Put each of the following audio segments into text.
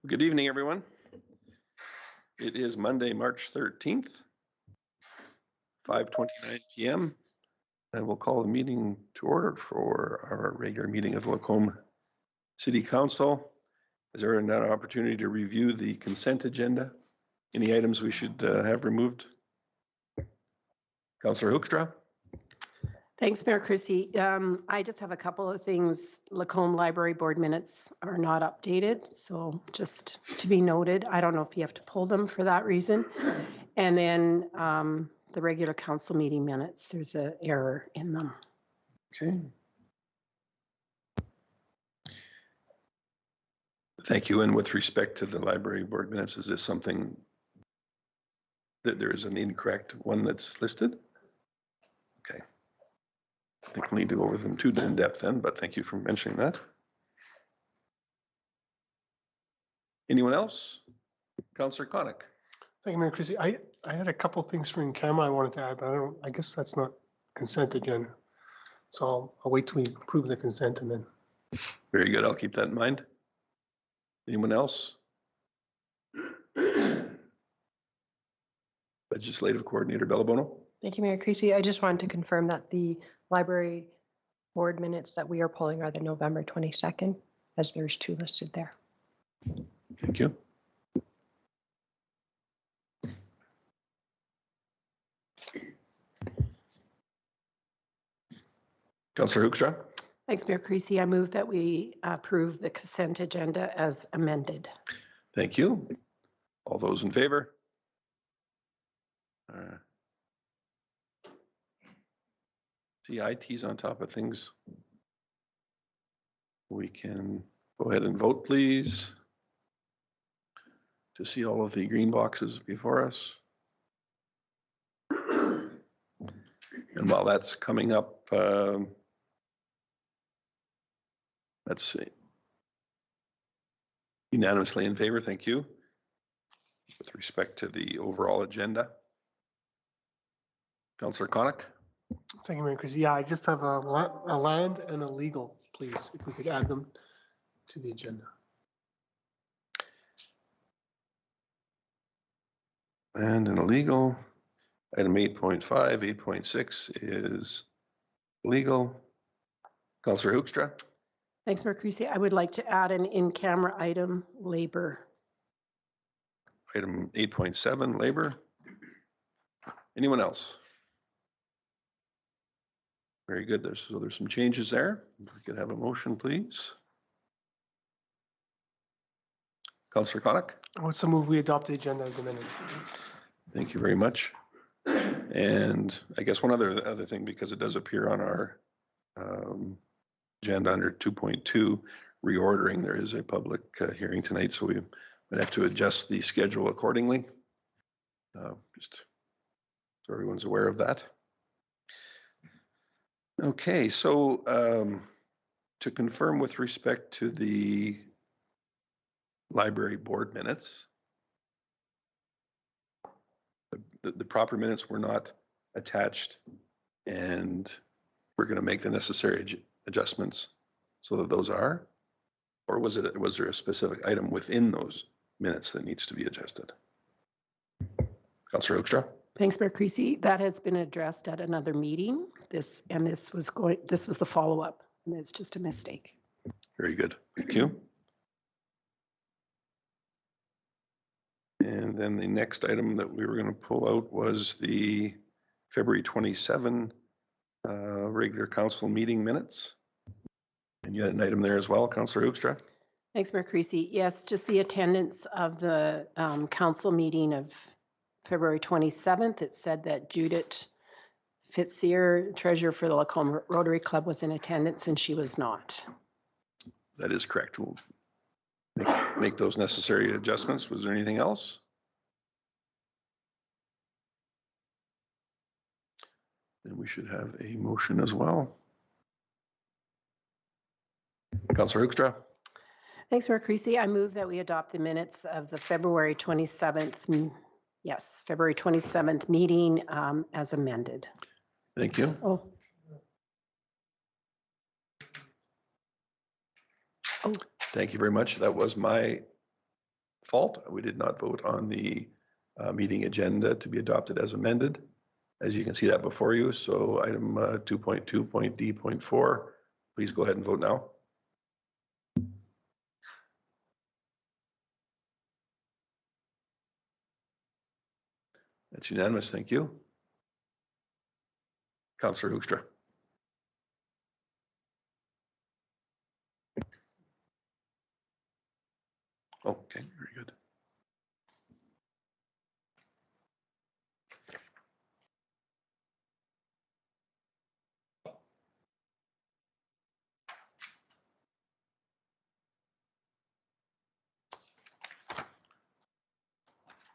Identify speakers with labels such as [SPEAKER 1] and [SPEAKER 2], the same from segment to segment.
[SPEAKER 1] Good evening, everyone. It is Monday, March 13th, 5:29 p.m. I will call the meeting to order for our regular meeting of Lacombe City Council. Is there an opportunity to review the consent agenda? Any items we should have removed? Councillor Hoekstra.
[SPEAKER 2] Thanks, Mayor Chrissy. I just have a couple of things. Lacombe Library Board minutes are not updated, so just to be noted. I don't know if you have to pull them for that reason. And then the regular council meeting minutes, there's an error in them.
[SPEAKER 1] Okay. Thank you. And with respect to the library board minutes, is this something that there is an incorrect one that's listed? Okay. I think we need to go over them too in depth then, but thank you for mentioning that. Anyone else? Councillor Connick.
[SPEAKER 3] Thank you, Mayor Chrissy. I had a couple of things from in camera I wanted to add, but I guess that's not consent agenda. So I'll wait till we approve the consent and then.
[SPEAKER 1] Very good. I'll keep that in mind. Anyone else? Legislative Coordinator Bellabono.
[SPEAKER 4] Thank you, Mayor Creasy. I just wanted to confirm that the library board minutes that we are pulling are the November 22nd, as there's two listed there.
[SPEAKER 1] Thank you. Councillor Hoekstra.
[SPEAKER 2] Thanks, Mayor Creasy. I move that we approve the consent agenda as amended.
[SPEAKER 1] Thank you. All those in favor? See, IT's on top of things. We can go ahead and vote, please, to see all of the green boxes before us. And while that's coming up, let's see. Unanimously in favor, thank you. With respect to the overall agenda. Councillor Connick.
[SPEAKER 3] Thank you, Mayor Chrissy. Yeah, I just have a land and a legal, please, if we could add them to the agenda.
[SPEAKER 1] And an illegal. Item 8.5, 8.6 is legal. Councillor Hoekstra.
[SPEAKER 2] Thanks, Mayor Creasy. I would like to add an in-camera item, labor.
[SPEAKER 1] Item 8.7, labor. Anyone else? Very good. There's some changes there. If we could have a motion, please. Councillor Connick.
[SPEAKER 3] What's the move we adopt the agenda as amended?
[SPEAKER 1] Thank you very much. And I guess one other thing, because it does appear on our agenda under 2.2, reordering, there is a public hearing tonight, so we would have to adjust the schedule accordingly. Just so everyone's aware of that. Okay, so to confirm with respect to the library board minutes, the proper minutes were not attached, and we're going to make the necessary adjustments so that those are, or was there a specific item within those minutes that needs to be adjusted? Councillor Hoekstra.
[SPEAKER 2] Thanks, Mayor Creasy. That has been addressed at another meeting. This was the follow-up, and it's just a mistake.
[SPEAKER 1] Very good. Thank you. And then the next item that we were going to pull out was the February 27 regular council meeting minutes. And you had an item there as well, Councillor Hoekstra.
[SPEAKER 2] Thanks, Mayor Creasy. Yes, just the attendance of the council meeting of February 27th. It said that Judith Fitzsier, treasurer for the Lacombe Rotary Club, was in attendance, and she was not.
[SPEAKER 1] That is correct. We'll make those necessary adjustments. Was there anything else? Then we should have a motion as well. Councillor Hoekstra.
[SPEAKER 2] Thanks, Mayor Creasy. I move that we adopt the minutes of the February 27th, February 27th meeting as amended.
[SPEAKER 1] Thank you.
[SPEAKER 2] Oh.
[SPEAKER 1] Thank you very much. That was my fault. We did not vote on the meeting agenda to be adopted as amended. As you can see that before you. So item 2.2.D.4, please go ahead and vote now. That's unanimous. Thank you. Councillor Hoekstra. Okay, very good.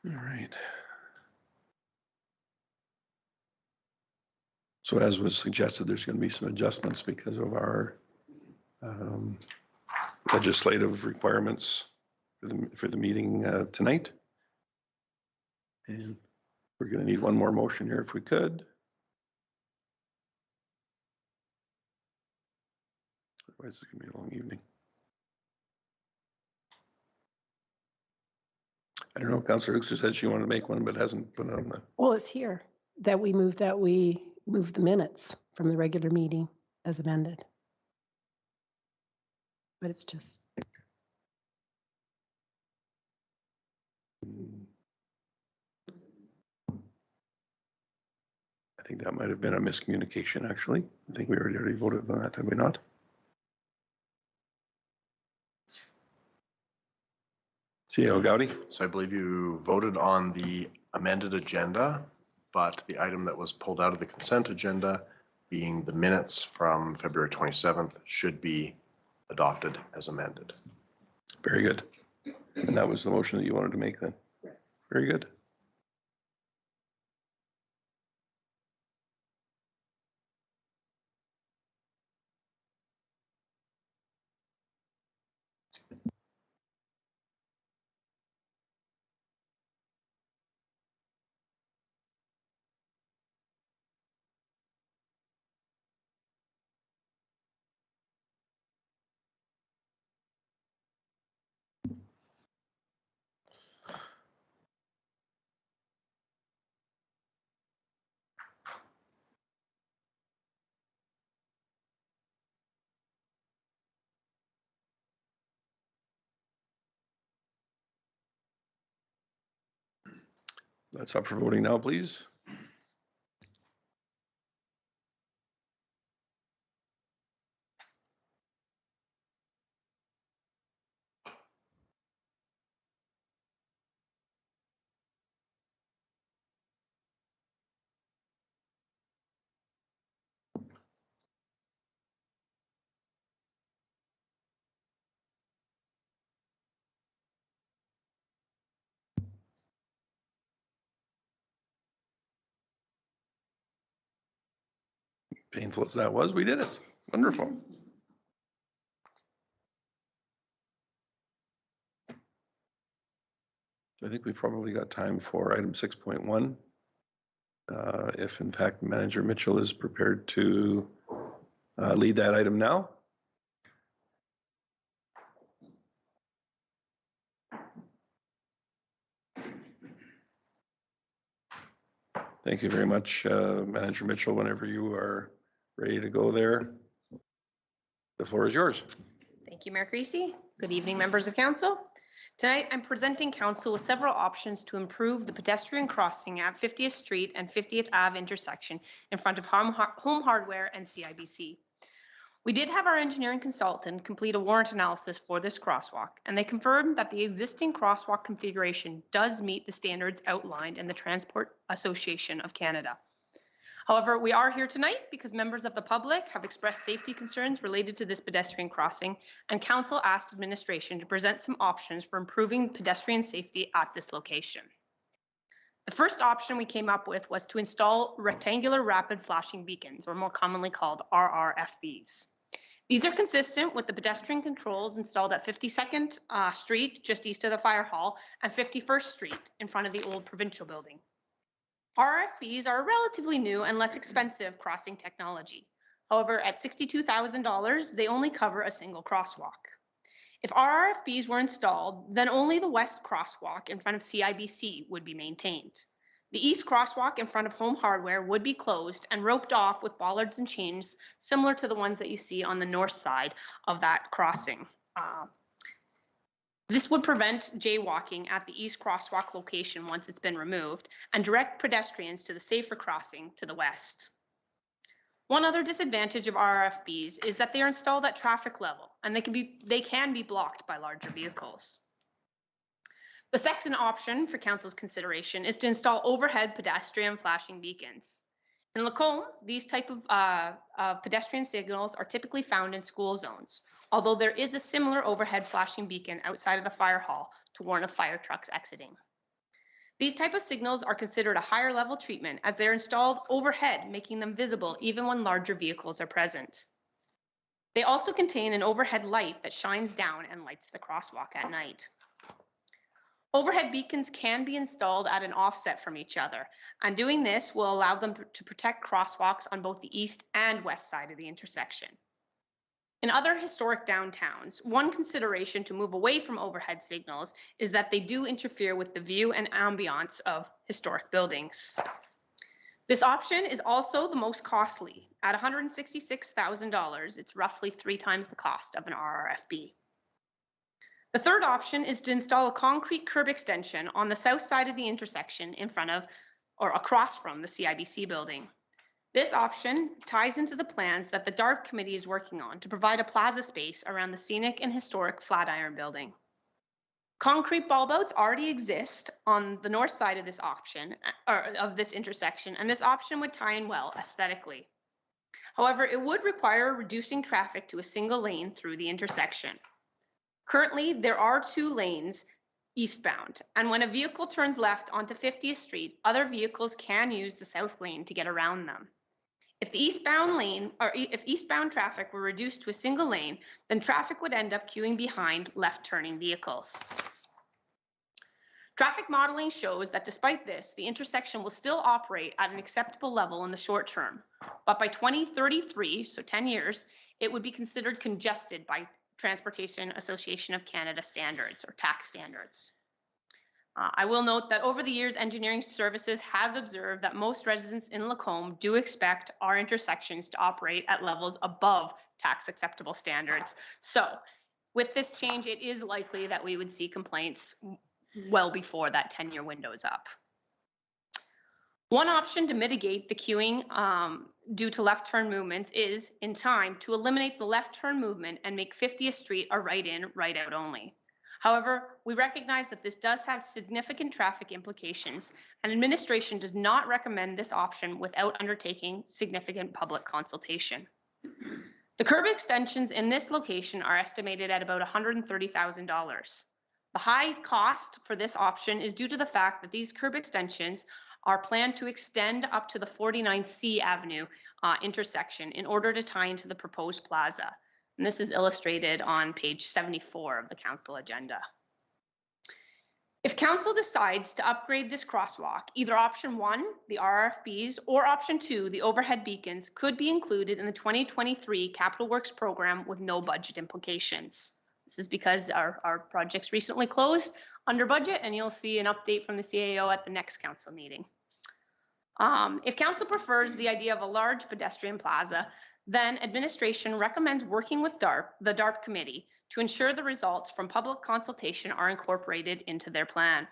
[SPEAKER 1] All right. So as was suggested, there's going to be some adjustments because of our legislative requirements for the meeting tonight. And we're going to need one more motion here if we could. Otherwise, it's going to be a long evening. I don't know, Councillor Hoekstra said she wanted to make one, but hasn't put it on the.
[SPEAKER 2] Well, it's here that we move the minutes from the regular meeting as amended. But it's just.
[SPEAKER 1] I think that might have been a miscommunication, actually. I think we already voted on that, did we not? CEO Gowdy?
[SPEAKER 5] So I believe you voted on the amended agenda, but the item that was pulled out of the consent agenda, being the minutes from February 27th, should be adopted as amended.
[SPEAKER 1] Very good. And that was the motion that you wanted to make then? Very good. That's up for voting now, please. Painful as that was, we did it. Wonderful. So I think we've probably got time for item 6.1. If in fact Manager Mitchell is prepared to lead that item now. Thank you very much, Manager Mitchell. Whenever you are ready to go there, the floor is yours.
[SPEAKER 6] Thank you, Mayor Creasy. Good evening, members of council. Tonight, I'm presenting council with several options to improve the pedestrian crossing at 50th Street and 50th Ave intersection in front of Home Hardware and CIBC. We did have our engineering consultant complete a warrant analysis for this crosswalk, and they confirmed that the existing crosswalk configuration does meet the standards outlined in the Transport Association of Canada. However, we are here tonight because members of the public have expressed safety concerns related to this pedestrian crossing, and council asked administration to present some options for improving pedestrian safety at this location. The first option we came up with was to install rectangular rapid flashing beacons, or more commonly called RRFBs. These are consistent with the pedestrian controls installed at 52nd Street, just east of the fire hall, and 51st Street in front of the old provincial building. RFBs are a relatively new and less expensive crossing technology. However, at $62,000, they only cover a single crosswalk. If RRFBs were installed, then only the west crosswalk in front of CIBC would be maintained. The east crosswalk in front of Home Hardware would be closed and roped off with bollards and chains similar to the ones that you see on the north side of that crossing. This would prevent jaywalking at the east crosswalk location once it's been removed and direct pedestrians to the safer crossing to the west. One other disadvantage of RRFBs is that they are installed at traffic level and they can be blocked by larger vehicles. The second option for council's consideration is to install overhead pedestrian flashing beacons. In Lacombe, these type of pedestrian signals are typically found in school zones, although there is a similar overhead flashing beacon outside of the fire hall to warn of fire trucks exiting. These type of signals are considered a higher level treatment as they're installed overhead, making them visible even when larger vehicles are present. They also contain an overhead light that shines down and lights the crosswalk at night. Overhead beacons can be installed at an offset from each other, and doing this will allow them to protect crosswalks on both the east and west side of the intersection. In other historic downtowns, one consideration to move away from overhead signals is that they do interfere with the view and ambiance of historic buildings. This option is also the most costly. At $166,000, it's roughly 3 times the cost of an RRFB. The third option is to install a concrete curb extension on the south side of the intersection in front of or across from the CIBC building. This option ties into the plans that the DARP committee is working on to provide a plaza space around the scenic and historic Flatiron building. Concrete bulb outs already exist on the north side of this option, or of this intersection, and this option would tie in well aesthetically. However, it would require reducing traffic to a single lane through the intersection. Currently, there are 2 lanes eastbound, and when a vehicle turns left onto 50th Street, other vehicles can use the south lane to get around them. If the if eastbound traffic were reduced to a single lane, then traffic would end up queuing behind left-turning vehicles. Traffic modeling shows that despite this, the intersection will still operate at an acceptable level in the short term, but by 2033, so 10 years, it would be considered congested by Transportation Association of Canada standards or TAC standards. I will note that over the years, Engineering Services has observed that most residents in Lacombe do expect our intersections to operate at levels above TAC's acceptable standards. So with this change, it is likely that we would see complaints well before that 10-year window is up. One option to mitigate the queuing due to left turn movements is, in time, to eliminate the left turn movement and make 50th Street a right in, right out only. However, we recognize that this does have significant traffic implications, and administration does not recommend this option without undertaking significant public consultation. The curb extensions in this location are estimated at about $130,000. The high cost for this option is due to the fact that these curb extensions are planned to extend up to the 49C Avenue intersection in order to tie into the proposed plaza. And this is illustrated on page 74 of the council agenda. If council decides to upgrade this crosswalk, either option 1, the RRFBs, or option 2, the overhead beacons, could be included in the 2023 Capital Works program with no budget implications. This is because our projects recently closed under budget, and you'll see an update from the CAO at the next council meeting. If council prefers the idea of a large pedestrian plaza, then administration recommends working with the DARP committee to ensure the results from public consultation are incorporated into their plan.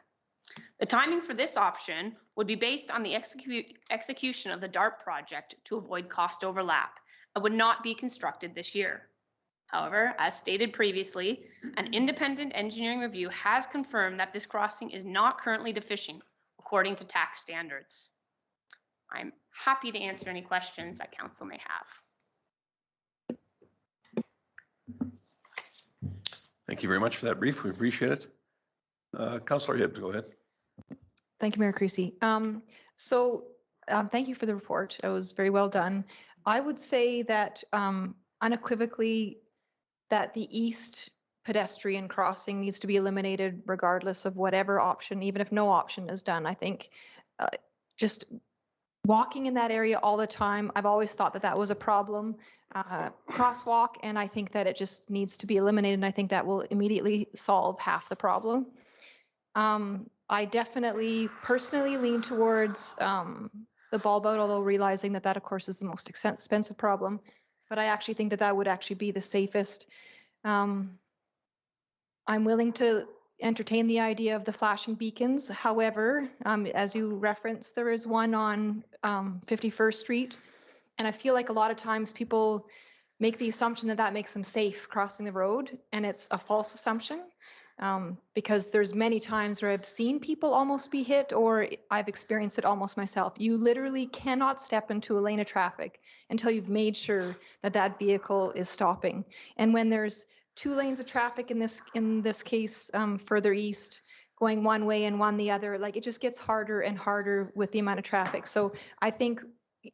[SPEAKER 6] The timing for this option would be based on the execution of the DARP project to avoid cost overlap and would not be constructed this year. However, as stated previously, an independent engineering review has confirmed that this crossing is not currently deficient according to TAC standards. I'm happy to answer any questions that council may have.
[SPEAKER 1] Thank you very much for that brief. We appreciate it. Councillor Hibbs, go ahead.
[SPEAKER 7] Thank you, Mayor Creasy. Thank you for the report. It was very well done. I would say that unequivocally that the east pedestrian crossing needs to be eliminated regardless of whatever option, even if no option is done. I think just walking in that area all the time. I've always thought that that was a problem. Crosswalk, and I think that it just needs to be eliminated. And I think that will immediately solve half the problem. I definitely personally lean towards the bulb out, although realizing that that of course is the most expensive problem. But I actually think that that would actually be the safest. I'm willing to entertain the idea of the flashing beacons. However, as you referenced, there is one on 51st Street. And I feel like a lot of times people make the assumption that that makes them safe crossing the road. And it's a false assumption. Because there's many times where I've seen people almost be hit, or I've experienced it almost myself. You literally cannot step into a lane of traffic until you've made sure that that vehicle is stopping. And when there's 2 lanes of traffic in this case, further east, going one way and one the other, like it just gets harder and harder with the amount of traffic. So I think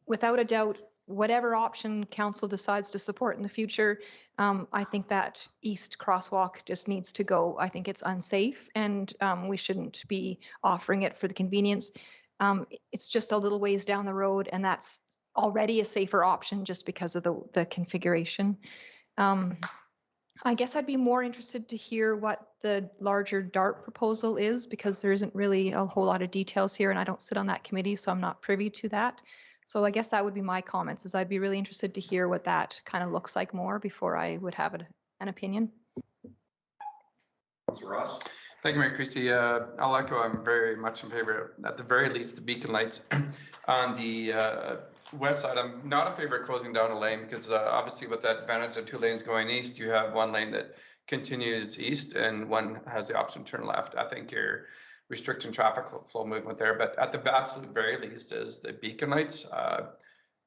[SPEAKER 7] without a doubt, whatever option council decides to support in the future, I think that east crosswalk just needs to go. I think it's unsafe, and we shouldn't be offering it for the convenience. It's just a little ways down the road, and that's already a safer option just because of the configuration. I guess I'd be more interested to hear what the larger DART proposal is, because there isn't really a whole lot of details here, and I don't sit on that committee, so I'm not privy to that. So I guess that would be my comments, is I'd be really interested to hear what that kind of looks like more before I would have an opinion.
[SPEAKER 1] Councilor Ross?
[SPEAKER 8] Thank you, Mayor Creasy. I'll echo, I'm very much in favor, at the very least, the beacon lights. On the west side, I'm not in favor of closing down a lane, because obviously with that advantage of 2 lanes going east, you have 1 lane that continues east and one has the option to turn left. I think you're restricting traffic flow movement there, but at the absolute very least is the beacon lights.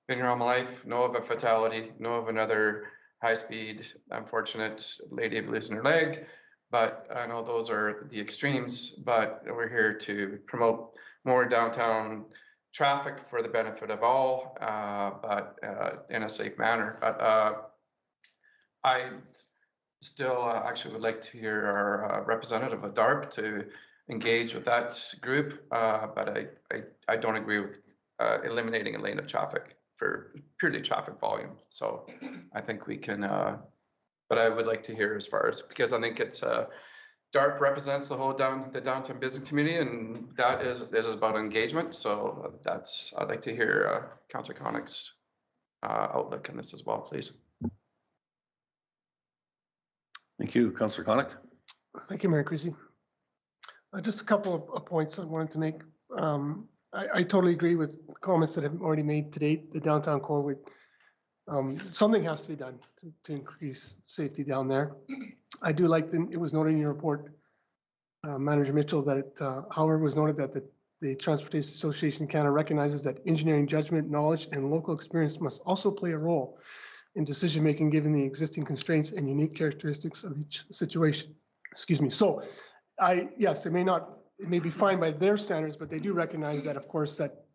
[SPEAKER 8] Been here all my life, know of a fatality, know of another high-speed, unfortunate lady losing her leg, but I know those are the extremes, but we're here to promote more downtown traffic for the benefit of all, but in a safe manner. But I still actually would like to hear our representative of DARP to engage with that group, but I don't agree with eliminating a lane of traffic for purely traffic volume. So I think we can, but I would like to hear as far as, because I think it's DARP represents the whole downtown business community, and this is about engagement. So I'd like to hear Councillor Connick's outlook on this as well, please.
[SPEAKER 1] Thank you, Councillor Connick.
[SPEAKER 3] Thank you, Mayor Creasy. Just a couple of points I wanted to make. I totally agree with comments that have already made to date. The downtown core would, something has to be done to increase safety down there. I do like it was noted in your report, Manager Mitchell, that however, it was noted that the Transportation Association of Canada recognizes that engineering judgment, knowledge, and local experience must also play a role in decision-making given the existing constraints and unique characteristics of each situation. Excuse me. So yes, it may be fine by their standards, but they do recognize that, of course, that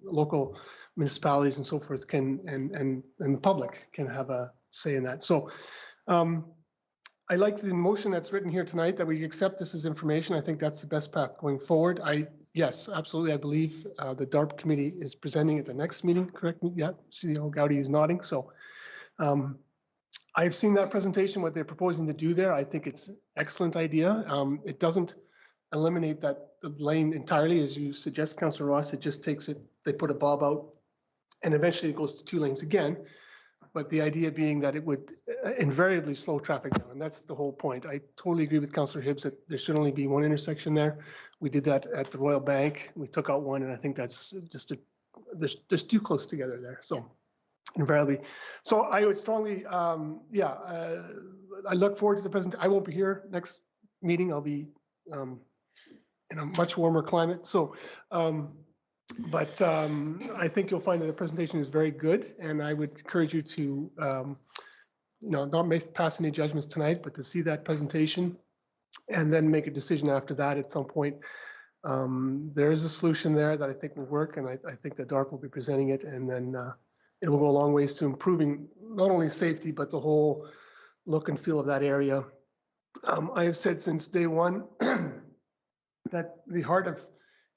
[SPEAKER 3] local municipalities and so forth can, and the public can have a say in that. So I like the motion that's written here tonight, that we accept this as information. I think that's the best path going forward. Yes, absolutely. I believe the DARP committee is presenting at the next meeting, correct me? Yeah, CEO Gowdy is nodding. So I've seen that presentation, what they're proposing to do there. I think it's an excellent idea. It doesn't eliminate that lane entirely, as you suggest, Councillor Ross. It just takes it, they put a bob out, and eventually it goes to 2 lanes again. But the idea being that it would invariably slow traffic down, and that's the whole point. I totally agree with Councillor Hibbs that there should only be 1 intersection there. We did that at the Royal Bank. We took out 1, and I think that's just there's too close together there. So invariably. So I would strongly, I look forward to the presentation. I won't be here next meeting. I'll be in a much warmer climate. So, but I think you'll find that the presentation is very good, and I would encourage you to, not pass any judgments tonight, but to see that presentation and then make a decision after that at some point. There is a solution there that I think will work, and I think that DARP will be presenting it, and then it will go a long ways to improving not only safety, but the whole look and feel of that area. I have said since day one that the heart of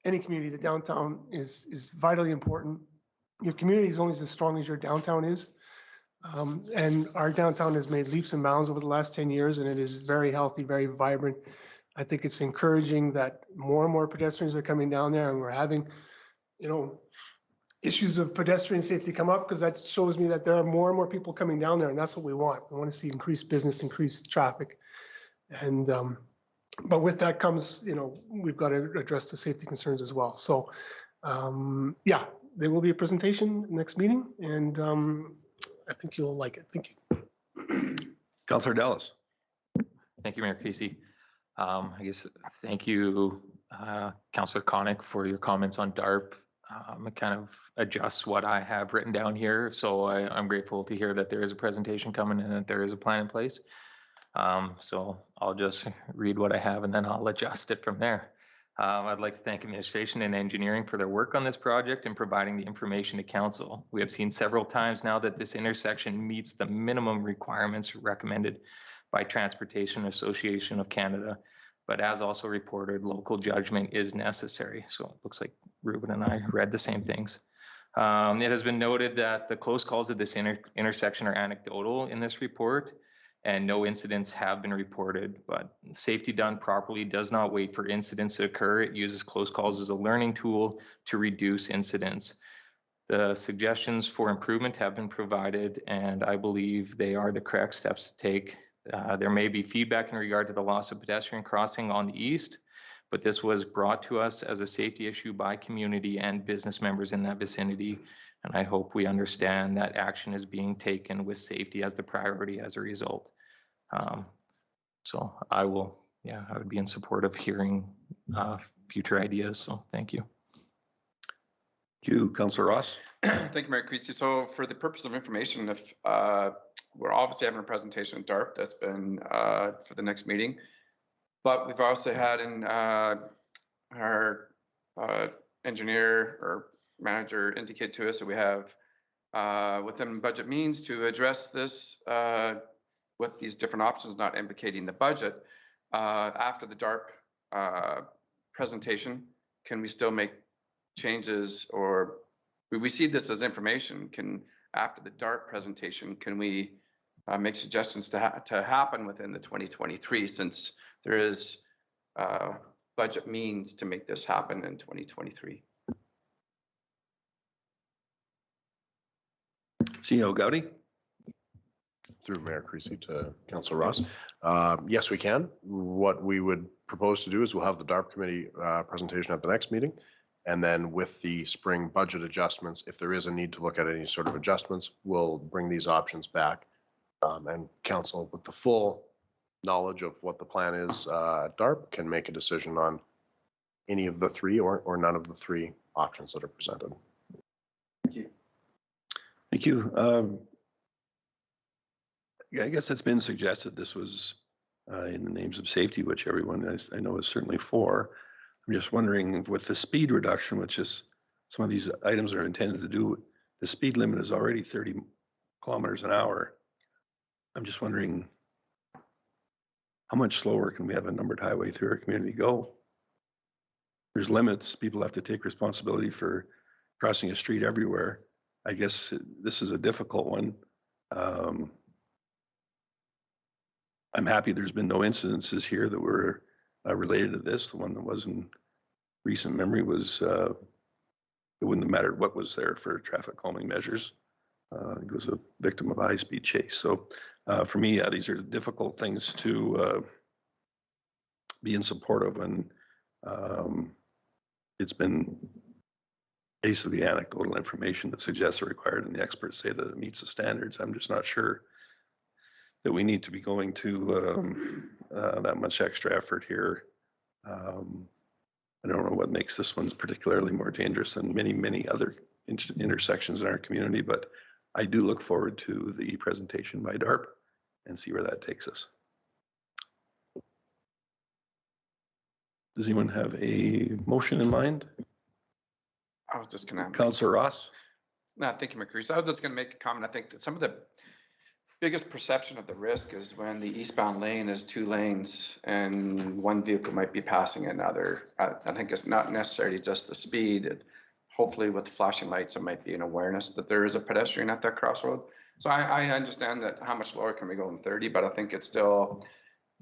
[SPEAKER 3] any community, the downtown is vitally important. Your community is only as strong as your downtown is. And our downtown has made leaps and bounds over the last 10 years, and it is very healthy, very vibrant. I think it's encouraging that more and more pedestrians are coming down there, and we're having, issues of pedestrian safety come up, because that shows me that there are more and more people coming down there, and that's what we want. We want to see increased business, increased traffic. And, but with that comes, we've got to address the safety concerns as well. So, yeah, there will be a presentation next meeting, and I think you'll like it. Thank you.
[SPEAKER 1] Councillor Dallas.
[SPEAKER 9] Thank you, Mayor Casey. I guess thank you, Councillor Connick, for your comments on DARP. It kind of adjusts what I have written down here. So I'm grateful to hear that there is a presentation coming and that there is a plan in place. So I'll just read what I have and then I'll adjust it from there. I'd like to thank administration and engineering for their work on this project and providing the information to council. We have seen several times now that this intersection meets the minimum requirements recommended by Transportation Association of Canada, but as also reported, local judgment is necessary. So it looks like Ruben and I read the same things. It has been noted that the close calls at this intersection are anecdotal in this report, and no incidents have been reported, but safety done properly does not wait for incidents to occur. It uses close calls as a learning tool to reduce incidents. The suggestions for improvement have been provided, and I believe they are the correct steps to take. There may be feedback in regard to the loss of pedestrian crossing on the east, but this was brought to us as a safety issue by community and business members in that vicinity. And I hope we understand that action is being taken with safety as the priority as a result. So I would be in support of hearing future ideas. So thank you.
[SPEAKER 1] Thank you, Councillor Ross.
[SPEAKER 8] Thank you, Mayor Creasy. So for the purpose of information, if we're obviously having a presentation at DARP that's been for the next meeting, but we've also had in our engineer or manager indicate to us that we have within budget means to address this with these different options, not implicating the budget. After the DARP presentation, can we still make changes, or we see this as information? After the DARP presentation, can we make suggestions to happen within the 2023, since there is budget means to make this happen in 2023?
[SPEAKER 1] CEO Gowdy.
[SPEAKER 5] Through Mayor Creasy to Councillor Ross. Yes, we can. What we would propose to do is we'll have the DARP committee presentation at the next meeting. And then with the spring budget adjustments, if there is a need to look at any sort of adjustments, we'll bring these options back. And council, with the full knowledge of what the plan is at DARP, can make a decision on any of the three or none of the three options that are presented.
[SPEAKER 8] Thank you.
[SPEAKER 1] Thank you. I guess it's been suggested this was in the names of safety, which everyone I know is certainly for. I'm just wondering, with the speed reduction, which is some of these items are intended to do, the speed limit is already 30 kilometers an hour. I'm just wondering, how much slower can we have a numbered highway through our community go? There's limits. People have to take responsibility for crossing a street everywhere. I guess this is a difficult one. I'm happy there's been no incidences here that were related to this. The one that was in recent memory was, it wouldn't have mattered what was there for traffic calming measures. It was a victim of a high-speed chase. So for me, these are difficult things to be in support of, and it's been basically anecdotal information that suggests are required, and the experts say that it meets the standards. I'm just not sure that we need to be going to that much extra effort here. I don't know what makes this one particularly more dangerous than many, many other intersections in our community, but I do look forward to the presentation by DARP and see where that takes us. Does anyone have a motion in mind?
[SPEAKER 8] I was just going to.
[SPEAKER 1] Councillor Ross?
[SPEAKER 8] No, thank you, Mayor Creasy. I was just going to make a comment. I think that some of the biggest perception of the risk is when the eastbound lane is 2 lanes and one vehicle might be passing another. I think it's not necessarily just the speed. Hopefully with flashing lights, it might be an awareness that there is a pedestrian at that crossroad. So I understand that how much lower can we go than 30, but I think it's still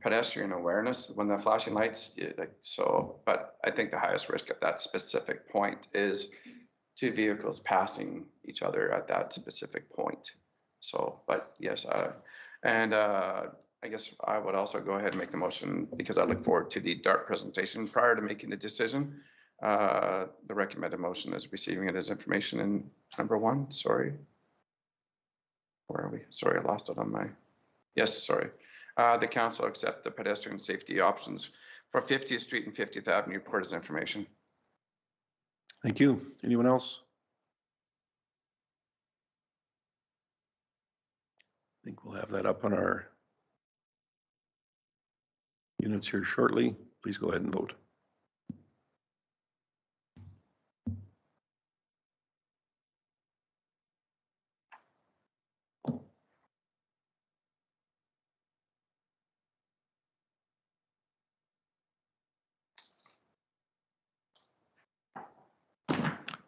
[SPEAKER 8] pedestrian awareness when the flashing lights. But I think the highest risk at that specific point is 2 vehicles passing each other at that specific point. So, but yes, I guess I would also go ahead and make the motion because I look forward to the DART presentation prior to making the decision. The recommended motion is receiving it as information in number 1, sorry. Where are we? Sorry, I lost it on my, yes, sorry. The council accept the pedestrian safety options for 50th Street and 50th Avenue report as information.
[SPEAKER 1] Thank you. Anyone else? I think we'll have that up on our units here shortly. Please go ahead and vote.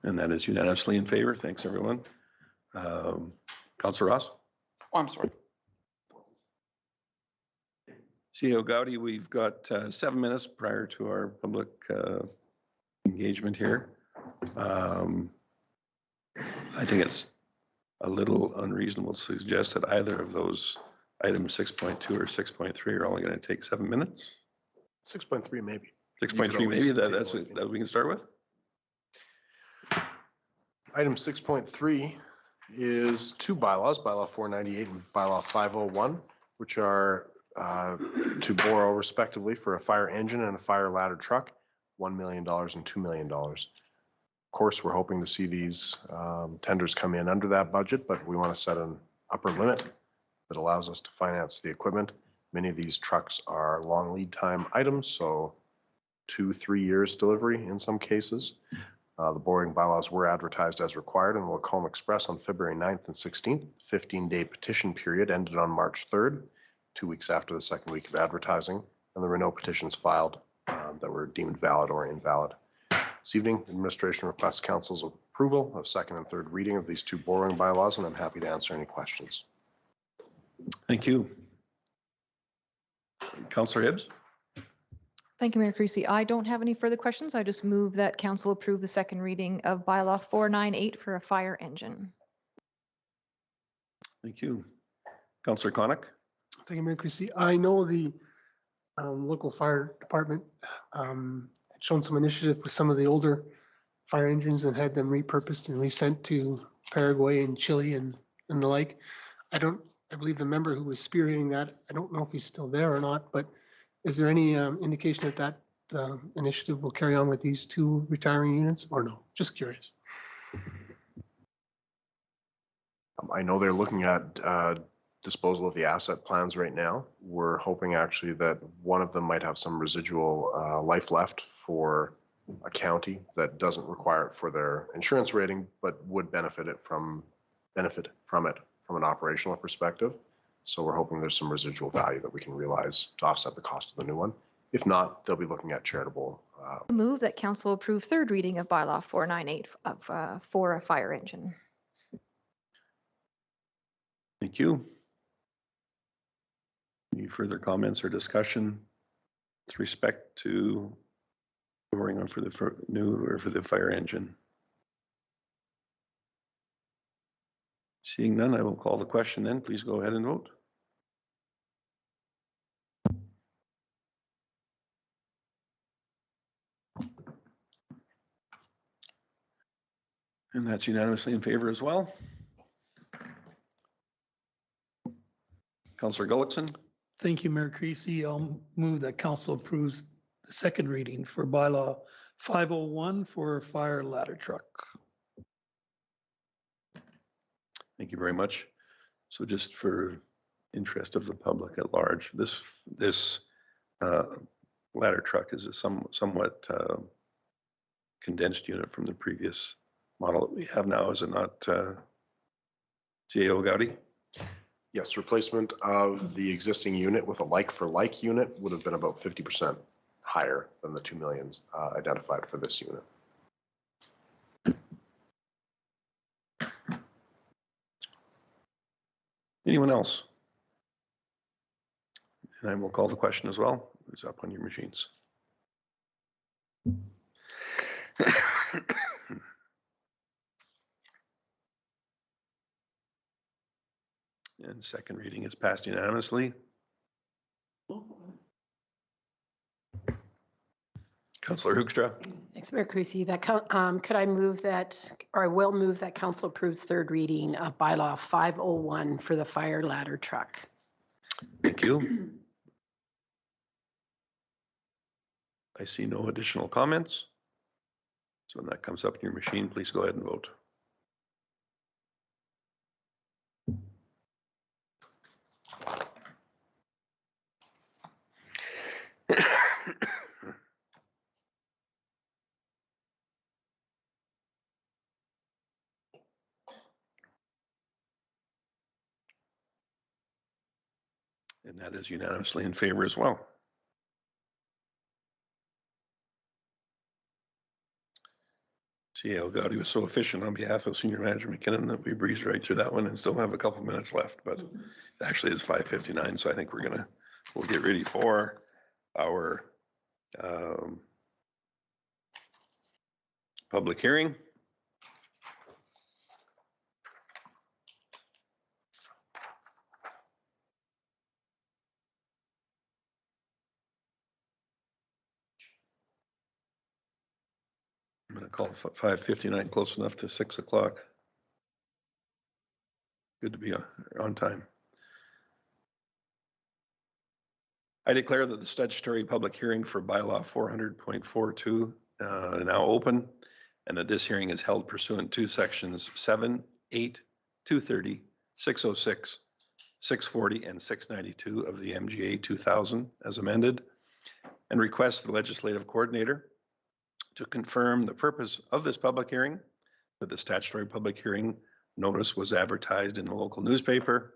[SPEAKER 1] And that is unanimously in favor. Thanks, everyone. Councillor Ross?
[SPEAKER 8] Oh, I'm sorry.
[SPEAKER 1] CEO Gowdy, we've got 7 minutes prior to our public engagement here. I think it's a little unreasonable to suggest that either of those items 6.2 or 6.3 are only going to take 7 minutes.
[SPEAKER 5] 6.3 maybe.
[SPEAKER 1] 6.3 maybe, that's that we can start with?
[SPEAKER 5] Item 6.3 is 2 bylaws, bylaw 498 and bylaw 501, which are to borrow respectively for a fire engine and a fire ladder truck, $1 million and $2 million. Of course, we're hoping to see these tenders come in under that budget, but we want to set an upper limit that allows us to finance the equipment. Many of these trucks are long lead time items, so 2-3 years delivery in some cases. The borrowing bylaws were advertised as required in the Lacombe Express on February 9th and 16th. 15-day petition period ended on March 3rd, 2 weeks after the second week of advertising, and there were no petitions filed that were deemed valid or invalid. This evening, administration requests council's approval of second and third reading of these 2 borrowing bylaws, and I'm happy to answer any questions.
[SPEAKER 1] Thank you. Councillor Hibbs?
[SPEAKER 7] Thank you, Mayor Creasy. I don't have any further questions. I just move that council approve the second reading of bylaw 498 for a fire engine.
[SPEAKER 1] Thank you. Councillor Connick?
[SPEAKER 3] Thank you, Mayor Christie. I know the local fire department had shown some initiative with some of the older fire engines and had them repurposed and resent to Paraguay and Chile and the like. I believe the member who was spearheading that, I don't know if he's still there or not, but is there any indication that initiative will carry on with these 2 retiring units or no? Just curious.
[SPEAKER 5] I know they're looking at disposal of the asset plans right now. We're hoping actually that one of them might have some residual life left for a county that doesn't require it for their insurance rating, but would benefit from it from an operational perspective. So we're hoping there's some residual value that we can realize to offset the cost of the new one. If not, they'll be looking at charitable.
[SPEAKER 7] Move that council approve third reading of bylaw 498 for a fire engine.
[SPEAKER 1] Thank you. Any further comments or discussion with respect to borrowing on for the new or for the fire engine? Seeing none, I will call the question then. Please go ahead and vote. And that's unanimously in favor as well. Councillor Gullickson?
[SPEAKER 10] Thank you, Mayor Creasy. I'll move that council approves the second reading for bylaw 501 for fire ladder truck.
[SPEAKER 1] Thank you very much. So just for interest of the public at large, this ladder truck is a somewhat condensed unit from the previous model that we have now, is it not, CAO Gowdy?
[SPEAKER 5] Yes, replacement of the existing unit with a like-for-like unit would have been about 50% higher than the 2 million identified for this unit.
[SPEAKER 1] Anyone else? And I will call the question as well. It's up on your machines. And second reading is passed unanimously. Councillor Hoekstra.
[SPEAKER 2] Thanks, Mayor Creasy. Could I move that, or I will move that council approves third reading of bylaw 501 for the fire ladder truck.
[SPEAKER 1] Thank you. I see no additional comments. So when that comes up in your machine, please go ahead and vote. And that is unanimously in favor as well. See, El Gaudi was so efficient on behalf of Senior Manager McKinnon that we breezed right through that one and still have a couple minutes left, but actually it's 5:59, so I think we'll get ready for our public hearing. I'm going to call 5:59 close enough to 6 o'clock. Good to be on time. I declare that the statutory public hearing for bylaw 400.42 now open, and that this hearing is held pursuant to sections 7, 8, 230, 606, 640, and 692 of the MGA 2000 as amended, and request the legislative coordinator to confirm the purpose of this public hearing, that the statutory public hearing notice was advertised in the local newspaper,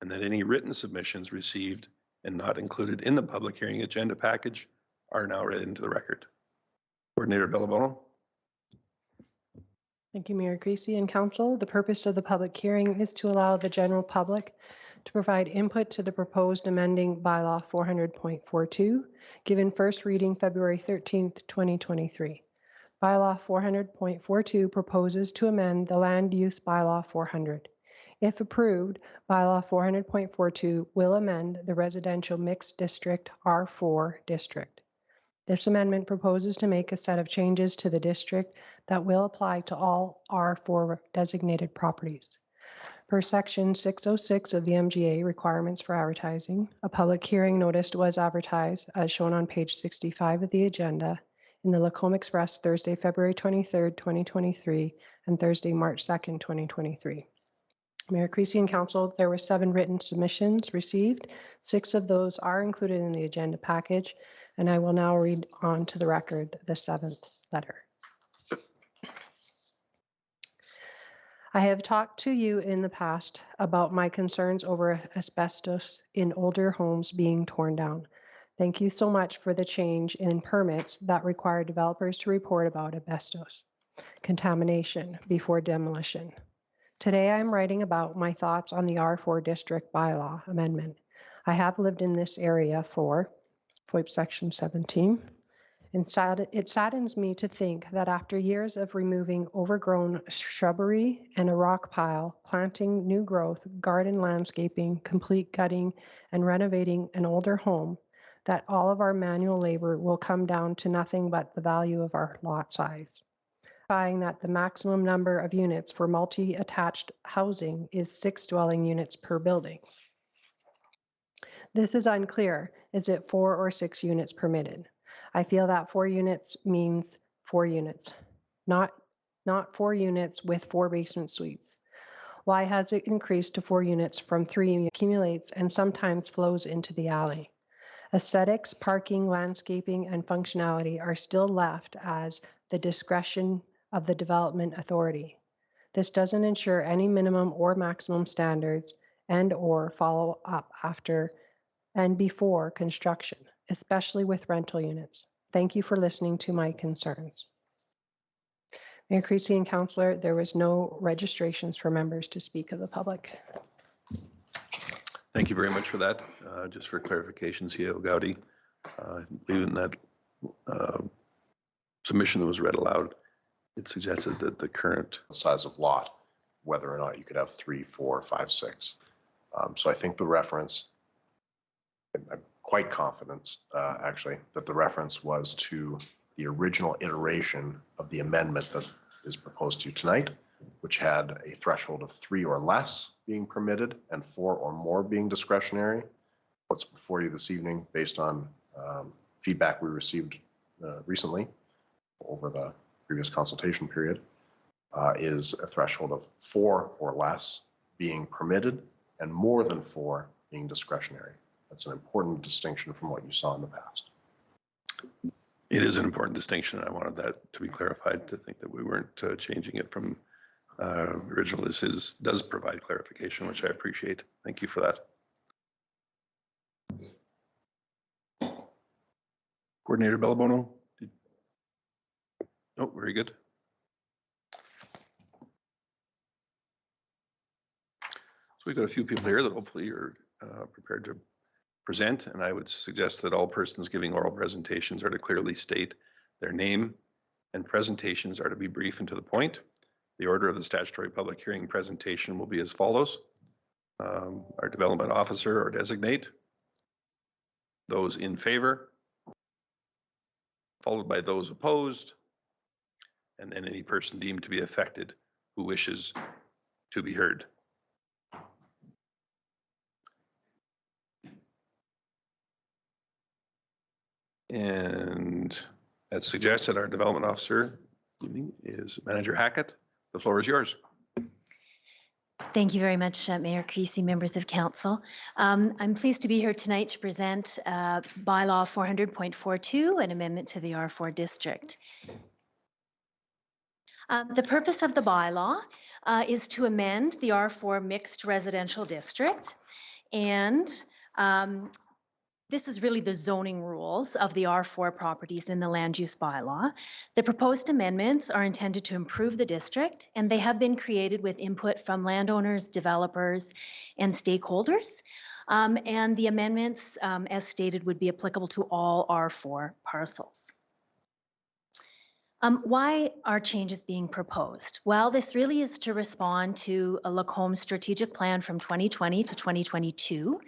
[SPEAKER 1] and that any written submissions received and not included in the public hearing agenda package are now read into the record. Coordinator Bellabono.
[SPEAKER 4] Thank you, Mayor Creasy and Council. The purpose of the public hearing is to allow the general public to provide input to the proposed amending bylaw 400.42, given first reading February 13th, 2023. Bylaw 400.42 proposes to amend the land use bylaw 400. If approved, bylaw 400.42 will amend the residential mixed district R4 district. This amendment proposes to make a set of changes to the district that will apply to all R4 designated properties. Per section 606 of the MGA requirements for advertising, a public hearing notice was advertised as shown on page 65 of the agenda in the Lacombe Express Thursday, February 23rd, 2023 and Thursday, March 2nd, 2023. Mayor Creasy and Council, there were 7 written submissions received. 6 of those are included in the agenda package, and I will now read on to the record the 7th letter. I have talked to you in the past about my concerns over asbestos in older homes being torn down. Thank you so much for the change in permits that require developers to report about asbestos contamination before demolition. Today, I'm writing about my thoughts on the R4 district bylaw amendment. I have lived in this area for FOIP section 17. It saddens me to think that after years of removing overgrown shrubbery and a rock pile, planting new growth, garden landscaping, complete gutting, and renovating an older home, that all of our manual labor will come down to nothing but the value of our lot size. That the maximum number of units for multi-attached housing is 6 dwelling units per building. This is unclear. Is it 4 or 6 units permitted? I feel that 4 units means 4 units, not 4 units with 4 basement suites. Why has it increased to 4 units from 3 accumulates and sometimes flows into the alley? Aesthetics, parking, landscaping, and functionality are still left as the discretion of the development authority. This doesn't ensure any minimum or maximum standards, and/or follow up after and before construction, especially with rental units. Thank you for listening to my concerns. Mayor Creasy and Councillor, there was no registrations for members to speak of the public.
[SPEAKER 1] Thank you very much for that. Just for clarification, CEO Gowdy, I believe in that submission that was read aloud, it suggested that the current
[SPEAKER 5] Size of lot, whether or not you could have 3, 4, 5, 6. So I think the reference, I'm quite confident, actually, that the reference was to the original iteration of the amendment that is proposed to you tonight, which had a threshold of 3 or less being permitted and 4 or more being discretionary. What's before you this evening, based on feedback we received recently over the previous consultation period, is a threshold of 4 or less being permitted and more than 4 being discretionary. That's an important distinction from what you saw in the past.
[SPEAKER 1] It is an important distinction. I wanted that to be clarified, to think that we weren't changing it from original. This does provide clarification, which I appreciate. Thank you for that. Coordinator Bellabono? Oh, very good. So we've got a few people here that hopefully are prepared to present, and I would suggest that all persons giving oral presentations are to clearly state their name, and presentations are to be brief and to the point. The order of the statutory public hearing presentation will be as follows. Our development officer or designate, those in favor, followed by those opposed, and then any person deemed to be affected who wishes to be heard. And as suggested, our development officer is Manager Hackett. The floor is yours.
[SPEAKER 11] Thank you very much, Mayor Creasy, members of council. I'm pleased to be here tonight to present bylaw 400.42, an amendment to the R4 district. The purpose of the bylaw is to amend the R4 mixed residential district, and this is really the zoning rules of the R4 properties in the land use bylaw. The proposed amendments are intended to improve the district, and they have been created with input from landowners, developers, and stakeholders. And the amendments, as stated, would be applicable to all R4 parcels. Why are changes being proposed? Well, this really is to respond to a Lacombe strategic plan from 2020 to 2022,